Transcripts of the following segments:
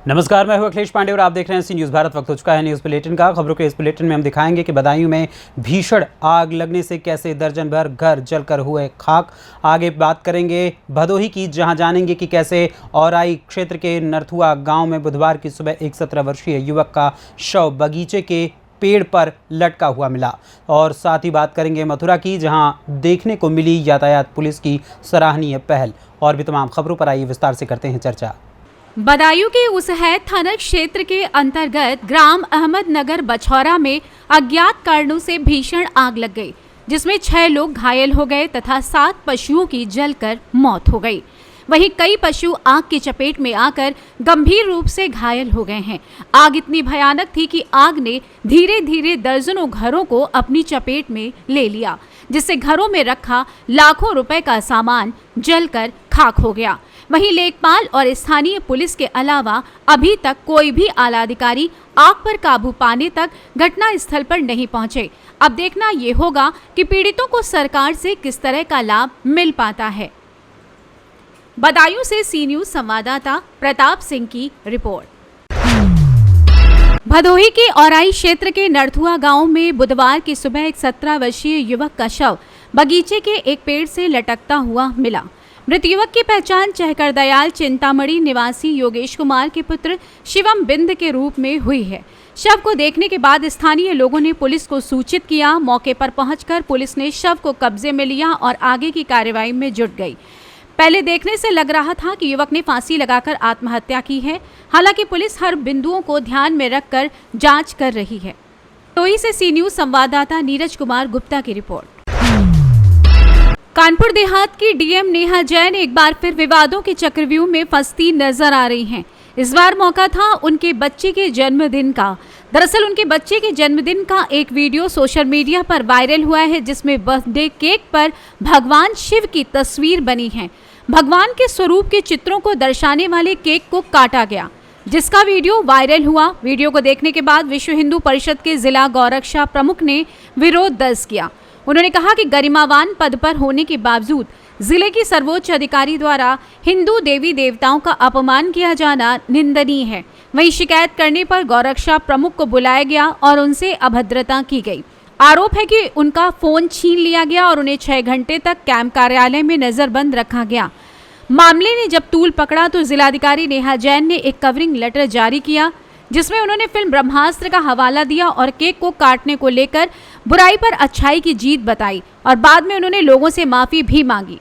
नमस्कार, मैं हूं अखिलेश पांडे और आप देख रहे हैं सी न्यूज़ भारत। वक्त हो चुका है न्यूज़ बुलेटिन का। खबरों के इस बुलेटिन में हम दिखाएंगे कि बदायूं में भीषण आग लगने से कैसे दर्जन भर घर जलकर हुए खाक। आगे बात करेंगे भदोही की, जहां जानेंगे कि कैसे औराई क्षेत्र के नरथुआ गांव में बुधवार की सुबह एक 17 वर्षीय युवक का शव बगीचे के पेड़ पर लटका हुआ मिला। और साथ ही बात करेंगे मथुरा की, जहां देखने को मिली यातायात पुलिस की सराहनीय पहल। और भी तमाम खबरों पर आइए विस्तार से करते हैं चर्चा। बदायूं के उसहैद थाना क्षेत्र के अंतर्गत ग्राम अहमदनगर बछौरा में अज्ञात कारणों से भीषण आग लग गई, जिसमें 6 लोग घायल हो गए तथा 7 पशुओं की जलकर मौत हो गई। वहीं कई पशु आग की चपेट में आकर गंभीर रूप से घायल हो गए हैं। आग इतनी भयानक थी कि आग ने धीरे धीरे दर्जनों घरों को अपनी चपेट में ले लिया, जिससे घरों में रखा लाखों रुपए का सामान जलकर खाक हो गया। वहीं लेखपाल और स्थानीय पुलिस के अलावा अभी तक कोई भी आला अधिकारी आग पर काबू पाने तक घटना स्थल पर नहीं पहुंचे। अब देखना ये होगा कि पीड़ितों को सरकार से किस तरह का लाभ मिल पाता है। बदायूं से सी न्यूज़ संवाददाता प्रताप सिंह की रिपोर्ट। भदोही के औराई क्षेत्र के नरथुआ गांव में बुधवार की सुबह एक 17 वर्षीय युवक का शव बगीचे के एक पेड़ से लटकता हुआ मिला। मृत युवक की पहचान चहकरदयाल चिंतामणि निवासी योगेश कुमार के पुत्र शिवम बिंद के रूप में हुई है। शव को देखने के बाद स्थानीय लोगों ने पुलिस को सूचित किया। मौके पर पहुंचकर पुलिस ने शव को कब्जे में लिया और आगे की कार्रवाई में जुट गई। पहले देखने से लग रहा था कि युवक ने फांसी लगाकर आत्महत्या की है। हालांकि पुलिस हर बिंदुओं को ध्यान में रखकर जांच कर रही है। टोई से सी न्यूज़ संवाददाता नीरज कुमार गुप्ता की रिपोर्ट। कानपुर देहात की डीएम नेहा जैन एक बार फिर विवादों के चक्रव्यूह में फंसती नजर आ रही हैं। इस बार मौका था उनके बच्चे के जन्मदिन का। दरअसल उनके बच्चे के जन्मदिन का एक वीडियो सोशल मीडिया पर वायरल हुआ है, जिसमें बर्थडे केक पर भगवान शिव की तस्वीर बनी है। भगवान के स्वरूप के चित्रों को दर्शाने वाले केक को काटा गया, जिसका वीडियो वायरल हुआ। वीडियो को देखने के बाद विश्व हिंदू परिषद के जिला गौरक्षा प्रमुख ने विरोध दर्ज किया। उन्होंने कहा कि गरिमावान पद पर होने के बावजूद जिले की सर्वोच्च अधिकारी द्वारा हिंदू देवी देवताओं का अपमान किया जाना निंदनीय है। वहीं शिकायत करने पर गौरक्षा प्रमुख को बुलाया गया और उनसे अभद्रता की गई। आरोप है कि उनका फोन छीन लिया गया और उन्हें 6 घंटे तक कैंप कार्यालय में नजरबंद रखा गया। मामले ने जब तूल पकड़ा तो जिलाधिकारी नेहा जैन ने एक कवरिंग लेटर जारी किया, जिसमें उन्होंने फिल्म ब्रह्मास्त्र का हवाला दिया और केक को काटने को लेकर बुराई पर अच्छाई की जीत बताई और बाद में उन्होंने लोगों से माफी भी मांगी।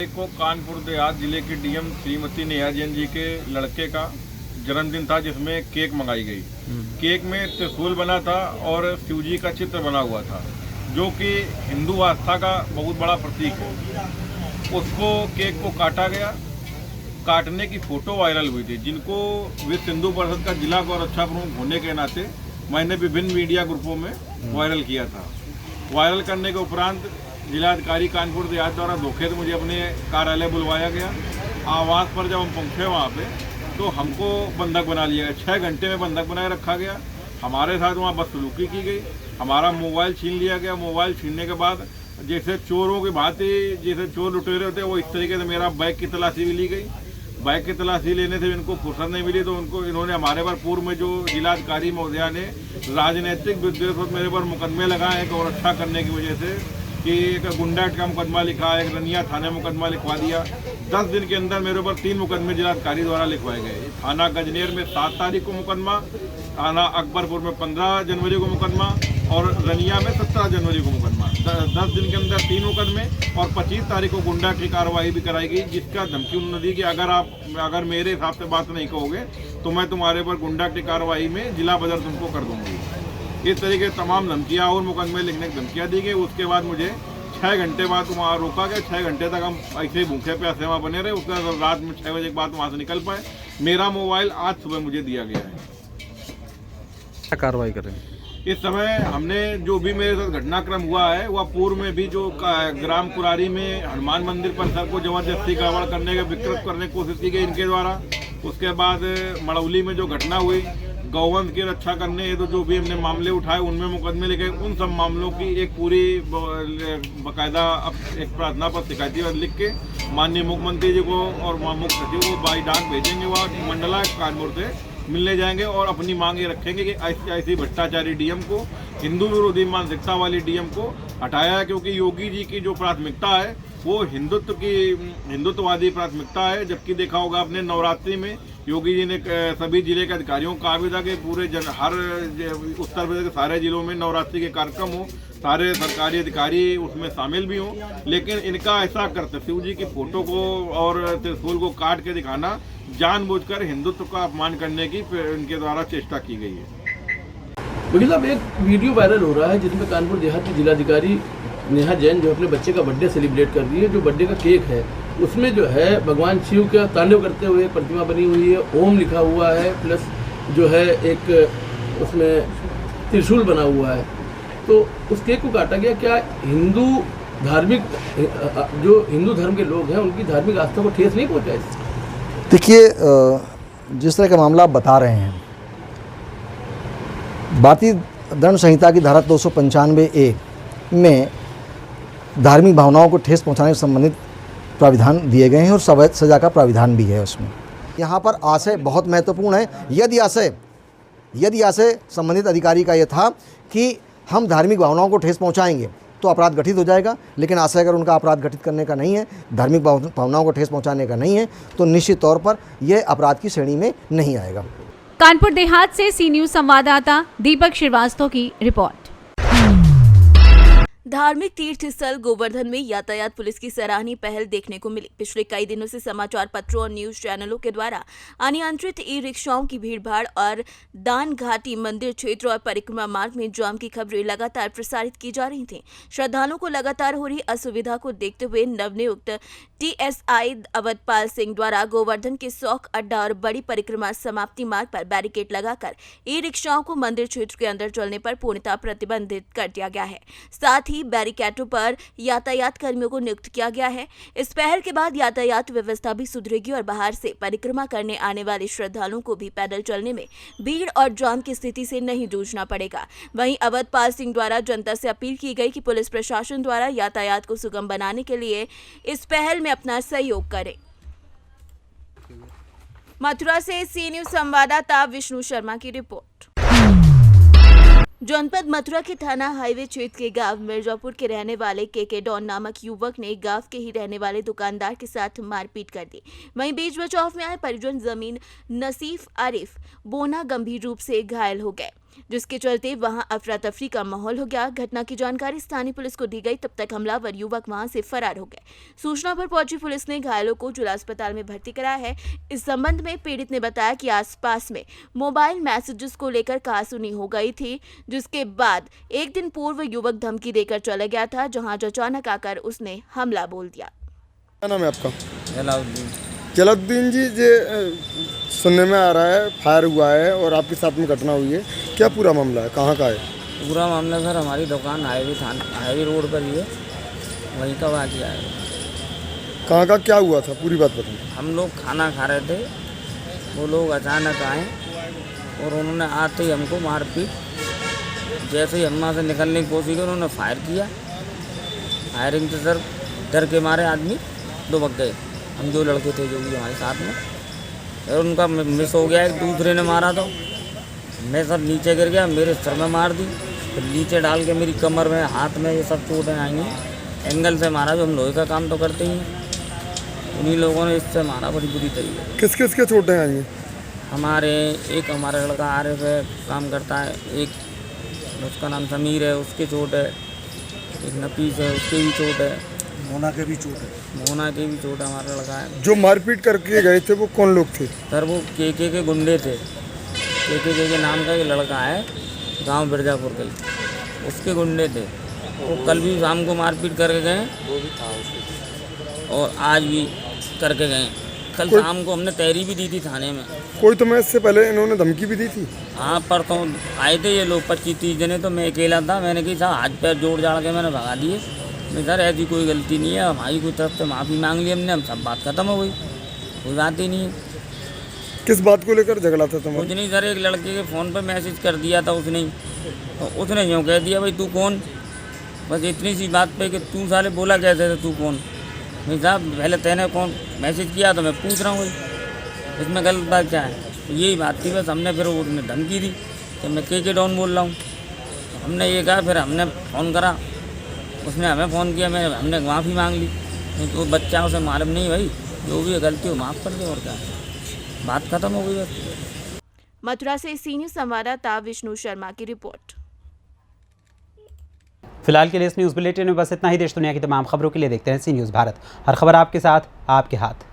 को कानपुर देहात जिले की डीएम श्रीमती नेहा जैन जी के लड़के का जन्मदिन था, जिसमें केक मंगाई गई। केक में त्रिशूल बना था और शिव जी का चित्र बना हुआ था, जो कि हिंदू आस्था का बहुत बड़ा प्रतीक है। उसको केक को काटा गया। काटने की फोटो वायरल हुई थी, जिनको विश्व हिंदू परिषद का जिला गौरक्षा प्रमुख होने के नाते मैंने विभिन्न मीडिया ग्रुपों में वायरल किया था। वायरल करने के उपरांत जिलाधिकारी कानपुर देहात द्वारा धोखे से मुझे अपने कार्यालय बुलवाया गया। आवास पर जब हम पहुँचे वहाँ पे तो हमको बंधक बना लिया गया। 6 घंटे में बंधक बनाए रखा गया। हमारे साथ वहाँ बदसलूकी की गई। हमारा मोबाइल छीन लिया गया। मोबाइल छीनने के बाद जैसे चोरों की भांति, जैसे चोर लुटेरे होते वो इस तरीके से मेरा बैग की तलाशी भी ली गई। बाइक की तलाशी लेने से इनको फुर्सत नहीं मिली, तो इन्होंने हमारे पर पूर्व में जो जिलाधिकारी महोदया ने राजनीतिक विद्वेष पर मेरे पर मुकदमे लगाए हैं और अच्छा करने की वजह से, कि एक गुंडा का मुकदमा लिखा, एक रनिया थाने मुकदमा लिखवा दिया। 10 दिन के अंदर मेरे ऊपर 3 मुकदमे जिलाधिकारी द्वारा लिखवाए गए। थाना गजनेर में 7 तारीख को मुकदमा, थाना अकबरपुर में 15 जनवरी को मुकदमा और रनिया में 17 जनवरी को मुकदमा। 10 दिन के अंदर 3 मुकदमे और 25 तारीख को गुंडा की कार्रवाई भी कराई गई, जिसका धमकी उन्होंने दी कि अगर मेरे हिसाब से बात नहीं कहोगे तो मैं तुम्हारे पर गुंडा की कार्रवाई में जिला बदर तुमको कर दूंगी। इस तरीके तमाम धमकियाँ और मुकदमे लिखने की धमकियाँ दी गई। उसके बाद मुझे 6 घंटे बाद वहाँ रोका गया। 6 घंटे तक हम ऐसे ही भूखे प्यासे वहाँ बने रहे। उसके बाद रात में 6 बजे के बाद वहाँ से निकल पाए। मेरा मोबाइल आज सुबह मुझे दिया गया है। क्या कार्रवाई करें? इस समय हमने जो भी मेरे साथ घटनाक्रम हुआ है, वह पूर्व में भी जो ग्राम कुरारी में हनुमान मंदिर परिसर को जबरदस्ती गड़बड़ करने का विकृत करने की कोशिश की गई इनके द्वारा। उसके बाद मड़ौली में जो घटना हुई, गौवंश की रक्षा करने हेतु जो भी हमने मामले उठाए उनमें मुकदमे लिखे। उन सब मामलों की एक पूरी बाकायदा एक प्रार्थना पर शिकायती लिख के माननीय मुख्यमंत्री जी को और मुख्य सचिव को बाई डाक भेजेंगे। वह मंडलायुक्त कानपुर से मिलने जाएंगे और अपनी मांगे रखेंगे कि ऐसी भ्रष्टाचारी डीएम को, हिंदू विरोधी मानसिकता वाली डीएम को हटाया है, क्योंकि योगी जी की जो प्राथमिकता है वो हिंदुत्ववादी प्राथमिकता है। जबकि देखा होगा आपने नवरात्रि में योगी जी ने सभी जिले के अधिकारियों को कहा भी था कि पूरे हर उत्तर प्रदेश के सारे जिलों में नवरात्रि के कार्यक्रम हो, सारे सरकारी अधिकारी उसमें शामिल भी हों। लेकिन इनका ऐसा करते शिव जी की फोटो को और त्रिशूल को काट के दिखाना जानबूझकर हिंदुत्व का अपमान करने की इनके द्वारा चेष्टा की गई है। वकील साहब, एक वीडियो वायरल हो रहा है जिसमें कानपुर देहात की जिलाधिकारी नेहा जैन जो अपने बच्चे का बर्थडे सेलिब्रेट कर रही है। जो बर्थडे का केक है उसमें जो है भगवान शिव का तांडव करते हुए एक प्रतिमा बनी हुई है, ओम लिखा हुआ है, प्लस जो है एक उसमें त्रिशूल बना हुआ है। तो उस केक को काटा गया। क्या हिंदू धार्मिक जो हिंदू धर्म के लोग हैं उनकी धार्मिक आस्था को ठेस नहीं पहुँचा इससे? देखिए, जिस तरह का मामला आप बता रहे हैं, भारतीय दंड संहिता की धारा 295A में धार्मिक भावनाओं को ठेस पहुंचाने से संबंधित प्राविधान दिए गए हैं और सजा का प्राविधान भी है उसमें। यहाँ पर आशय बहुत महत्वपूर्ण है। यदि आशय संबंधित अधिकारी का यह था कि हम धार्मिक भावनाओं को ठेस पहुंचाएंगे तो अपराध गठित हो जाएगा, लेकिन आशय अगर उनका अपराध गठित करने का नहीं है, धार्मिक भावनाओं को ठेस पहुंचाने का नहीं है, तो निश्चित तौर पर यह अपराध की श्रेणी में नहीं आएगा। कानपुर देहात से सी न्यूज संवाददाता दीपक श्रीवास्तव की रिपोर्ट। धार्मिक तीर्थ स्थल गोवर्धन में यातायात पुलिस की सराहनीय पहल देखने को मिली। पिछले कई दिनों से समाचार पत्रों और न्यूज चैनलों के द्वारा अनियंत्रित ई रिक्शाओं की भीड़भाड़ और दान घाटी मंदिर क्षेत्र और परिक्रमा मार्ग में जाम की खबरें लगातार प्रसारित की जा रही थीं। श्रद्धालुओं को लगातार हो रही असुविधा को देखते हुए नवनियुक्त टीएसआई अवधपाल सिंह द्वारा गोवर्धन के सौख अड्डा और बड़ी परिक्रमा समाप्ति मार्ग पर बैरिकेड लगाकर ई रिक्शाओं को मंदिर क्षेत्र के अंदर चलने पर पूर्णतः प्रतिबंधित कर दिया गया है। साथ ही बैरिकेडों पर यातायात कर्मियों को नियुक्त किया गया है। इस पहल के बाद यातायात व्यवस्था भी सुधरेगी और बाहर से परिक्रमा करने आने वाले श्रद्धालुओं को भी पैदल चलने में भीड़ और जाम की स्थिति से नहीं जूझना पड़ेगा। वहीं अवधपाल सिंह द्वारा जनता से अपील की गई कि पुलिस प्रशासन द्वारा यातायात को सुगम बनाने के लिए इस पहल में अपना सहयोग करे। मथुरा से सी न्यूज संवाददाता विष्णु शर्मा की रिपोर्ट। जनपद मथुरा के थाना हाईवे क्षेत्र के गांव मिर्जापुर के रहने वाले के डॉन नामक युवक ने गांव के ही रहने वाले दुकानदार के साथ मारपीट कर दी। वहीं बीच बचाव में आए परिजन जमीन नसीफ आरिफ बोना गंभीर रूप से घायल हो गए, जिसके चलते वहां अफरा तफरी का माहौल हो गया। घटना की जानकारी स्थानीय पुलिस को दी गई, तब तक हमलावर युवक वहां से फरार हो गए। सूचना पर पहुंची पुलिस ने घायलों को जिला अस्पताल में भर्ती कराया है। इस संबंध में पीड़ित ने बताया कि आसपास में मोबाइल मैसेजेस को लेकर कहासुनी हो गई थी, जिसके बाद एक दिन पूर्व युवक धमकी देकर चला गया था, जहां अचानक आकर उसने हमला बोल दिया। क्या नाम है आपका? जलालुद्दीन जी, सुनने में आ रहा है फायर हुआ है और आपके साथ में घटना हुई है, क्या पूरा मामला है, कहाँ का है? पूरा मामला सर हमारी दुकान हाईवे रोड पर ही है, वहीं का वाक़या है। कहाँ का क्या हुआ था, पूरी बात बताएं। हम लोग खाना खा रहे थे, वो लोग अचानक आए और उन्होंने आते ही हमको मारपीट, जैसे ही हम वहाँ से निकलने की कोशिश की उन्होंने फायर किया। फायरिंग से सर डर के मारे आदमी दुबक गए, हम जो लड़के थे जो भी हमारे साथ में, और उनका मिस हो गया। एक दूसरे ने मारा तो मैं सर नीचे गिर गया, मेरे सर में मार दी, फिर नीचे डाल के मेरी कमर में हाथ में ये सब चोटें आई हैं। एंगल से मारा, जो हम लोहे का काम तो करते ही हैं, उन्हीं लोगों ने इससे मारा बड़ी बुरी तरीके। किस किस के चोटें आई हैं? हमारा लड़का आरिफ है, काम करता है, एक उसका नाम समीर है, उसके चोट है, एक नफीस है, उसके भी चोट है, मोना के भी चोट है, हमारा लड़का है। जो मारपीट करके गए थे वो कौन लोग थे? सर वो के गुंडे थे। के नाम का एक लड़का है, गांव बिरजापुर के, उसके गुंडे थे। वो कल भी शाम को मारपीट करके गए और आज भी करके गए। कल शाम को हमने तहरी भी दी थी थाने में। कोई तो मैं इससे पहले इन्होंने धमकी भी दी थी? हाँ, पर तो आए थे ये लोग 25-30 जने, तो मैं अकेला था। मैंने कहा साहब हाथ पैर जोड़ जाड़ के मैंने भगा दिए। सर ऐसी कोई गलती नहीं है, हमारी कोई तरफ से माफ़ी मांग ली हमने, हम सब बात खत्म हो गई, कोई बात ही नहीं है। किस बात को लेकर झगड़ा था तुम्हारा? कुछ नहीं सर, एक लड़के के फ़ोन पर मैसेज कर दिया था उसने, तो उसने यूँ कह दिया भाई तू कौन, बस इतनी सी बात पे कि तू साले बोला कैसे थे, तू कौन? नहीं साहब पहले तैने कौन मैसेज किया तो मैं पूछ रहा हूँ, इसमें गलत बात क्या है? तो यही बात थी बस। हमने फिर उसने धमकी दी कि मैं के डॉन बोल रहा हूँ। हमने ये कहा, फिर हमने फ़ोन करा, उसने हमें फ़ोन किया, हमने माफ़ी मांग ली। तो बच्चा उसे मालूम नहीं भाई, जो भी गलती हो माफ़ कर दे, और क्या, बात खत्म हो गई बस। मथुरा से सी न्यूज़ संवाददाता विष्णु शर्मा की रिपोर्ट। फिलहाल के लिए इस न्यूज़ बुलेटिन में बस इतना ही। देश दुनिया की तमाम खबरों के लिए देखते हैं सी न्यूज़ भारत। हर खबर आपके साथ, आपके हाथ।